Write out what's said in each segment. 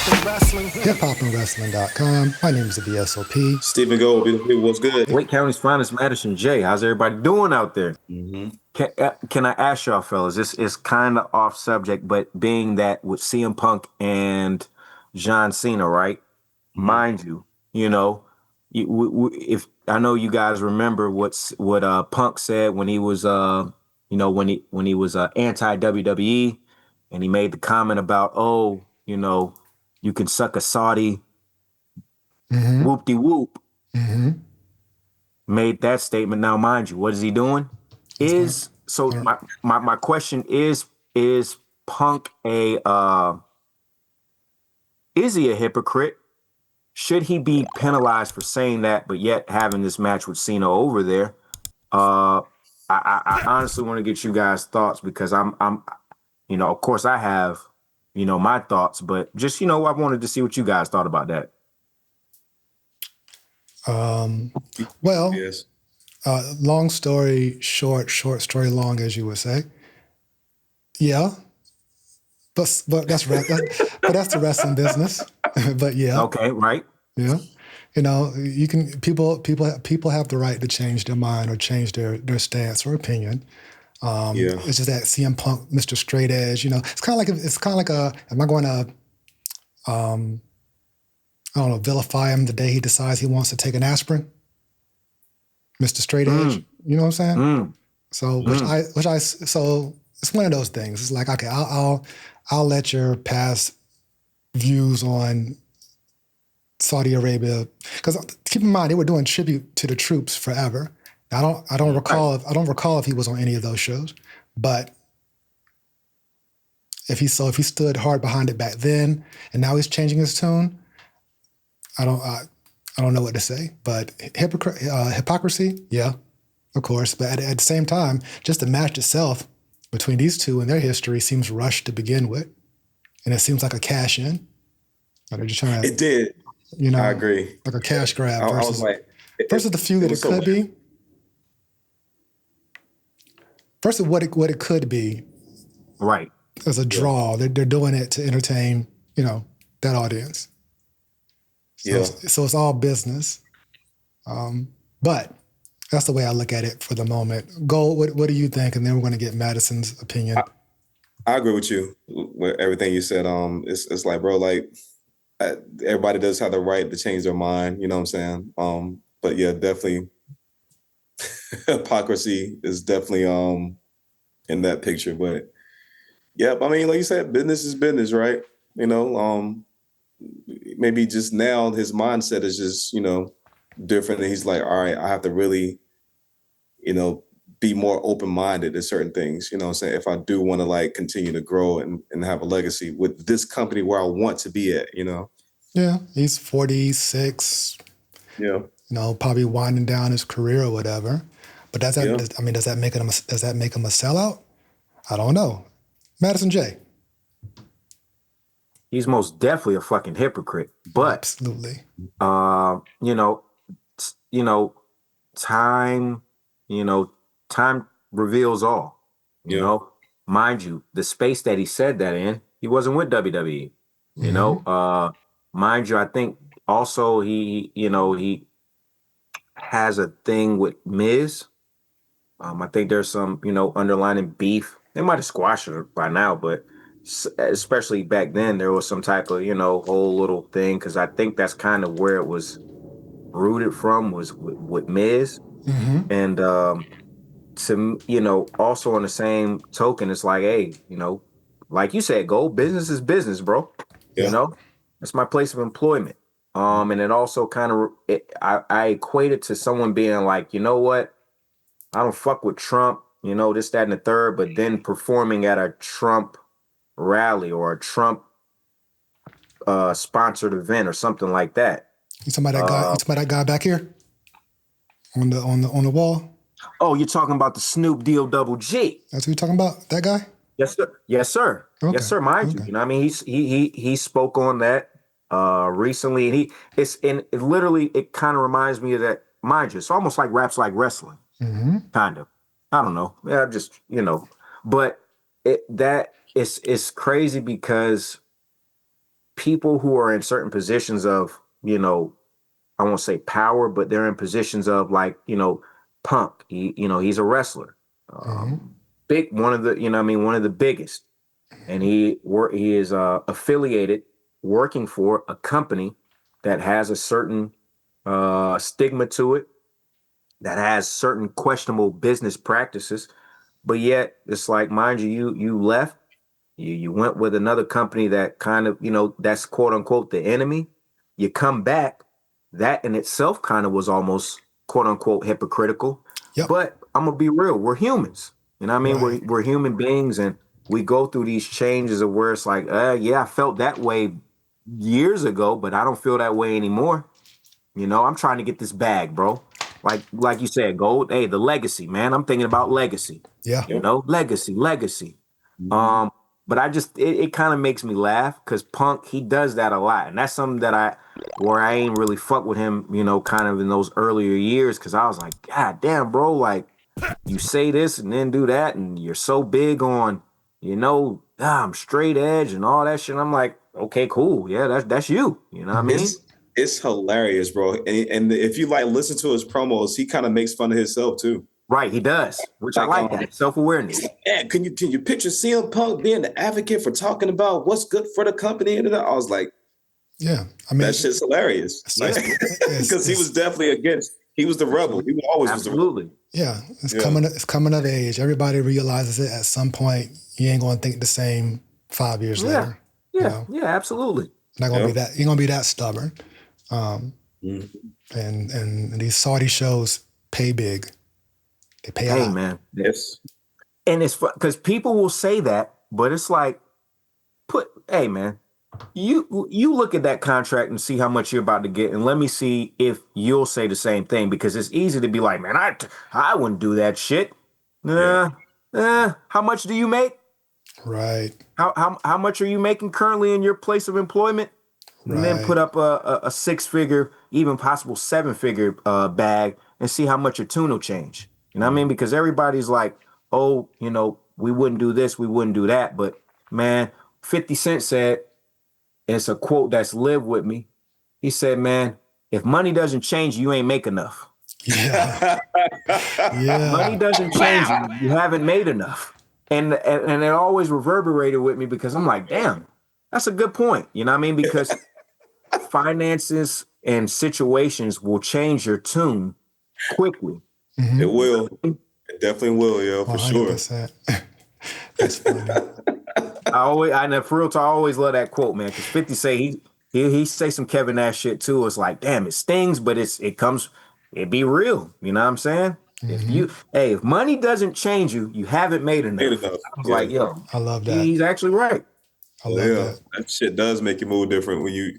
hiphopandwrestling.com. My name is the VSOP. Stephen Gold, beautiful people, what's good? Wake County's finest, Madison Jay. How's everybody doing out there? Mm-hmm. Can I ask y'all, fellas? This is kind of off subject, but being that with CM Punk and John Cena, right? Mm-hmm. Mind you, if I know you guys remember what Punk said when he was when he was anti WWE, and he made the comment about you can suck a Saudi whoop-de-whoop. Mm-hmm. Made that statement. Now, mind you, what is he doing? My question is Punk is he a hypocrite? Should he be penalized for saying that, but yet having this match with Cena over there? I honestly want to get you guys' thoughts, because I'm of course I have, my thoughts, but just, I wanted to see what you guys thought about that. Yes. Long story short, short story long, as you would say. Yeah, but that's the wrestling business. But yeah. Okay. Right. Yeah. You can people have the right to change their mind or change their stance or opinion. It's just that CM Punk, Mr. Straight Edge. It's kind of like am I going to I don't know, vilify him the day he decides he wants to take an aspirin? Mr. Straight Edge, you know what I'm saying? So so it's one of those things. It's like, okay, I'll let your past views on Saudi Arabia, because keep in mind they were doing tribute to the troops forever. I don't recall if he was on any of those shows, but if he stood hard behind it back then and now he's changing his tune, I don't know what to say. But hypocrisy, yeah, of course. But at the same time, just the match itself between these two and their history seems rushed to begin with, and it seems like a cash in. They're just trying to. It did. I agree. Like a cash grab versus the feud that it could be. Versus what it could be. Right. As a draw, they're doing it to entertain, that audience. So it's all business. But that's the way I look at it for the moment. Gold, what do you think? And then we're going to get Madison's opinion. I agree with you with everything you said. It's like, bro, like everybody does have the right to change their mind. You know what I'm saying? But yeah, definitely hypocrisy is definitely in that picture. But yeah, I mean, like you said, business is business, right? Maybe just now his mindset is just, different. And he's like, all right, I have to really, be more open-minded to certain things, what I'm saying? If I do want to like continue to grow and have a legacy with this company where I want to be at, Yeah, he's 46. Yeah. Probably winding down his career or whatever. But does that make him a sellout? I don't know. Madison Jay. He's most definitely a fucking hypocrite, but absolutely, time reveals all. Mind you, the space that he said that in, he wasn't with WWE. Mind you, I think also he has a thing with Miz. I think there's some underlying beef. They might have squashed it by now, but especially back then, there was some type of, whole little thing, because I think that's kind of where it was rooted from, was with Miz. Mm-hmm. And, also on the same token, it's like, hey, like you said, business is business, bro. Yeah. It's my place of employment. And it also kind of, I equate it to someone being like, you know what? I don't fuck with Trump, this, that, and the third, but then performing at a Trump rally or a Trump sponsored event or something like that. You talking about that guy back here on the wall? Oh, you're talking about the Snoop Deal Double G. That's who you're talking about? That guy? Yes, sir. Yes, sir. Okay. Yes, sir. Mind you, I mean, he spoke on that recently, and it literally kind of reminds me of that. Mind you, it's almost like raps like wrestling, kind of. I don't know. Yeah, just but it's crazy because people who are in certain positions of, you know, I won't say power, but they're in positions of like, you know, Punk. He's a wrestler. Big, one of the, one of the biggest. And he is affiliated, working for a company that has a certain stigma to it, that has certain questionable business practices. But yet it's like, mind you, you left, you went with another company that kind of, that's quote unquote the enemy. You come back, that in itself kind of was almost quote unquote hypocritical. Yep. But I'm gonna be real, we're humans. You know what I mean? Right. We're human beings, and we go through these changes of where it's like, yeah, I felt that way years ago, but I don't feel that way anymore. I'm trying to get this bag, bro. Like you said, gold. Hey, the legacy, man. I'm thinking about legacy. Yeah. Legacy. But it kind of makes me laugh because Punk, he does that a lot. And that's something that I ain't really fuck with him, kind of in those earlier years. Cause I was like, God damn, bro, like you say this and then do that. And you're so big on, I'm straight edge and all that shit. I'm like, okay, cool. Yeah, that's you. You know what I mean? It's hilarious, bro. And if you like listen to his promos, he kind of makes fun of himself too. Right, he does, which I like that self-awareness. Yeah, can you picture CM Punk being the advocate for talking about what's good for the company? And I was like, yeah, I mean, that shit's hilarious. Because he was definitely against. He was the rebel. He always was the rebel. Yeah, it's coming of age. Everybody realizes it at some point. You ain't going to think the same 5 years later. Yeah, absolutely. Not going to be that. You're going to be that stubborn. And these Saudi shows pay big. They pay out. Hey, man. Yes. And it's because people will say that, but it's like, hey, man, you look at that contract and see how much you're about to get, and let me see if you'll say the same thing, because it's easy to be like, man, I wouldn't do that shit. How much do you make? Right. How much are you making currently in your place of employment? And then put up a 6-figure, even possible 7-figure bag and see how much your tune will change. You know what I mean? Because everybody's like, oh, we wouldn't do this, we wouldn't do that. But man, 50 Cent said, it's a quote that's lived with me. He said, man, if money doesn't change, you ain't make enough. Yeah. If money doesn't change, you haven't made enough. And it always reverberated with me because I'm like, damn, that's a good point. You know what I mean? Because finances and situations will change your tune quickly. Mm-hmm. It will. It definitely will, yo, for 100%. Sure. That's funny. I always love that quote, man. Because 50 say he say some Kevin Nash shit too. It's like, damn, it stings, but it be real. You know what I'm saying? Mm-hmm. If money doesn't change you, you haven't made enough. I was like, yo, I love that. He's actually right. I love that. That shit does make you move different when you.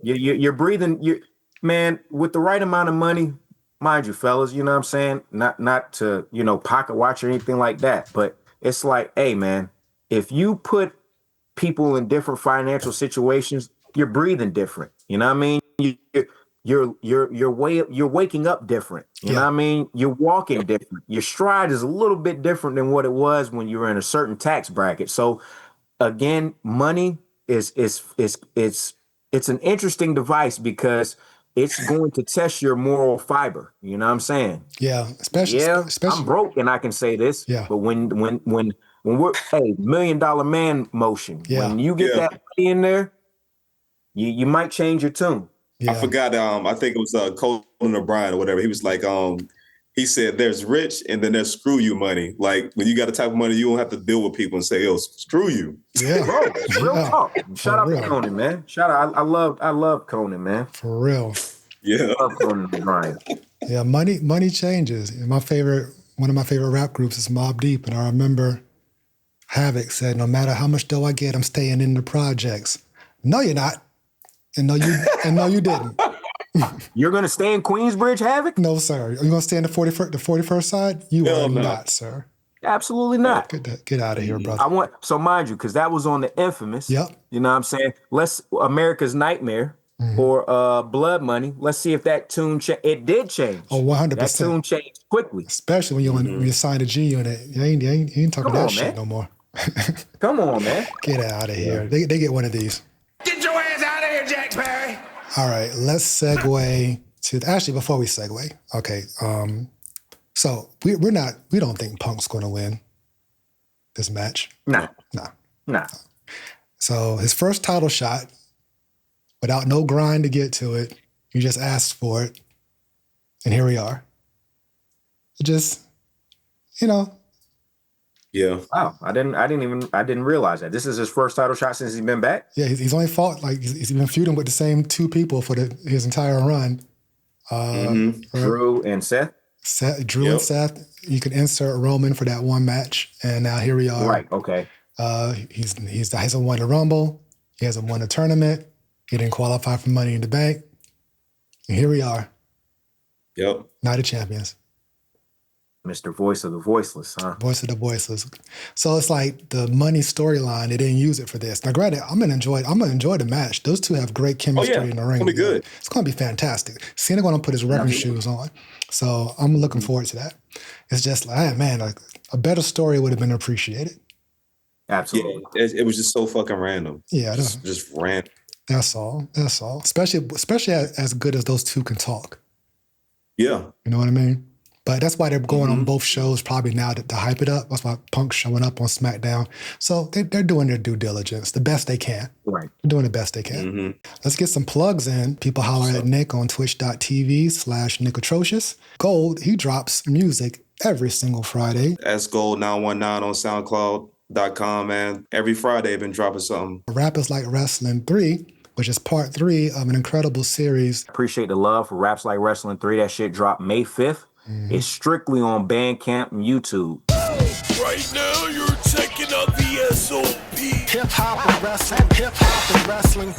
You're breathing. Man, with the right amount of money, mind you, fellas, you know what I'm saying? Not to, pocket watch or anything like that. But it's like, hey, man, if you put people in different financial situations, you're breathing different. You know what I mean? You're waking up different. You know what I mean? You're walking different. Your stride is a little bit different than what it was when you were in a certain tax bracket. So again, money is an interesting device because it's going to test your moral fiber. You know what I'm saying? Yeah, especially I'm broke and I can say this. Yeah. But when we're $1 million man motion, when you get that money in there, you might change your tune. Yeah. I forgot. I think it was Conan O'Brien or whatever. He was like, he said, "There's rich and then there's screw you money. Like when you got the type of money, you don't have to deal with people and say, yo, screw you." Yeah, bro. Real talk. Shout out to Conan, man. Shout out. I love Conan, man. For real. Yeah. I love Conan O'Brien. Yeah, money changes. And one of my favorite rap groups is Mobb Deep, and I remember Havoc said, "No matter how much dough I get, I'm staying in the projects." No, you're not. And no, you didn't. You're gonna stay in Queensbridge, Havoc? No, sir. Are you gonna stay in the 41st side? You are not, sir. Absolutely not. Get out of here, brother. So mind you, because that was on the Infamous. Yep. You know what I'm saying? America's Nightmare or Blood Money. Let's see if that tune it did change. Oh, 100%. That tune changed quickly. Especially when you sign a G unit. You ain't talking that shit no more. Come on, man. Get out of here. They get one of these. Get your All right, let's segue to actually before we segue. Okay, so we don't think Punk's going to win this match. Nah. So his first title shot, without no grind to get to it, you just asked for it, and here we are. It just, Yeah. Wow, I didn't realize that. This is his first title shot since he's been back. Yeah, he's only fought he's been feuding with the same two people for his entire run. Drew and Seth. Drew and Seth. You can insert Roman for that one match, and now here we are. Right. Okay. He hasn't won the Rumble. He hasn't won the tournament. He didn't qualify for Money in the Bank. And here we are. Yep. Night of Champions. Mr. Voice of the Voiceless, huh? Voice of the Voiceless. So it's like the Money storyline. They didn't use it for this. Now, granted, I'm gonna enjoy the match. Those two have great chemistry in the ring. It's gonna be good. It's gonna be fantastic. Cena gonna put his wrecking shoes on. So I'm looking forward to that. It's just like, man, like a better story would have been appreciated. Absolutely. Yeah, it was just so fucking random. Yeah, just random. That's all. Especially as good as those two can talk. Yeah. You know what I mean? But that's why they're going on both shows probably now to hype it up. That's why Punk's showing up on SmackDown. So they're doing their due diligence, the best they can. Right. They're doing the best they can. Let's get some plugs in. People holler at Nick on twitch.tv/NickAtrocious. Gold, he drops music every single Friday. That's Gold 919 on SoundCloud.com, man. Every Friday I've been dropping something. Rappers Like Wrestling 3, which is part 3 of an incredible series. Appreciate the love for Raps Like Wrestling 3. That shit dropped May 5th. It's strictly on Bandcamp and YouTube. Right now, you're checking out VSOP. Hip hop and wrestling.